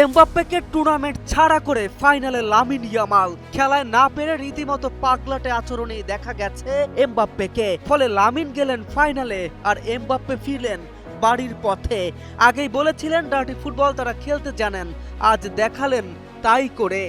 এমবাপ্পেকে টুর্নামেন্ট ছাড়া করে ফাইনালে লামিন ইয়ামাল খেলায় না পেরে রীতিমতো পাগলাটে আচরণেই দেখা গেছে এমবাপ্পেকে। ফলে লামিন গেলেন ফাইনালে আর এমবাপ্পে ফিরলেন বাড়ির পথে। আগেই বলেছিলেন ডার্টি ফুটবল তারা খেলতে জানেন, আজ দেখালেন তাই করে।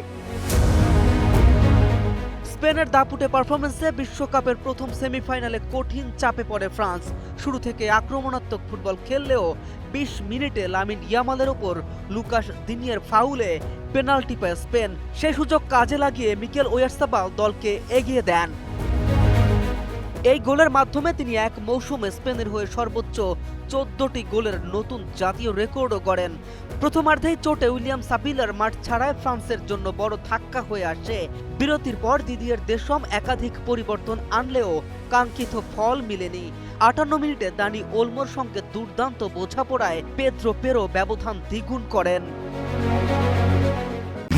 স্পেনের দাপুটে পারফরমেন্সে বিশ্বকাপের প্রথম সেমিফাইনালে কঠিন চাপে পড়ে ফ্রান্স। শুরু থেকে আক্রমণাত্মক ফুটবল খেললেও ২০ মিনিটে লামিন ইয়ামালের ওপর লুকাস দিনিয়ের ফাউলে পেনাল্টি পায় স্পেন। সেই সুযোগ কাজে লাগিয়ে মিকেল ওয়ারসাবাল দলকে এগিয়ে দেন। এই গোলের মাধ্যমে তিনি এক মৌসুমে স্পেনের হয়ে সর্বোচ্চ ১৪টি গোলের নতুন জাতীয় রেকর্ডও গড়েন। প্রথমার্ধেই চোটে উইলিয়াম সাবিলার মাঠ ছাড়ায় ফ্রান্সের জন্য বড় ধাক্কা হয়ে আসে। বিরতির পর দিদিয়ের দেশম একাধিক পরিবর্তন আনলেও কাঙ্ক্ষিত ফল মিলেনি। ৫৮ মিনিটে দানি ওলমোর সঙ্গে দুর্দান্ত বোঝাপড়ায় পেদ্রো পেরো ব্যবধান দ্বিগুণ করেন।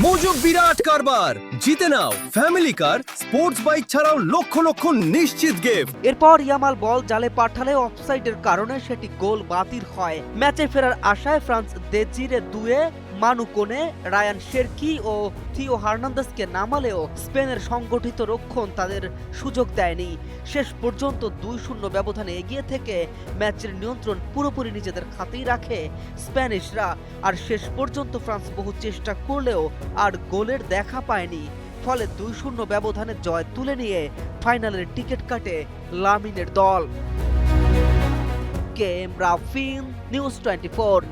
মজুক বিরাট কারবার, জিতে নাও ফ্যামিলি কার, স্পোর্টস বাইক ছাড়াও লক্ষ লক্ষ নিশ্চিত গিফট। এরপর ইয়ামাল বল জালে পাঠালে অফসাইডের কারণে সেটি গোল বাতিল হয়। ম্যাচে ফেরার আশায় ফ্রান্স দেজিরে দুয়ে, মানু কোনে, রায়ান শেরকি ও থিও হার্নান্দেসকে নামালেও স্পেনের সংগঠিত রক্ষণ তাদের সুযোগ দেয়নি। শেষ পর্যন্ত ২-০ ব্যবধানে এগিয়ে থেকে ম্যাচের নিয়ন্ত্রণ পুরোপুরি নিজেদের হাতেই রাখে স্প্যানিশরা। আর শেষ পর্যন্ত ফ্রান্স বহু চেষ্টা করলেও আর গোলের দেখা পায়নি। ফলে ২-০ ব্যবধানে জয় তুলে নিয়ে ফাইনালের টিকিট কাটে লামিনের দল। K M Rafin, news 24।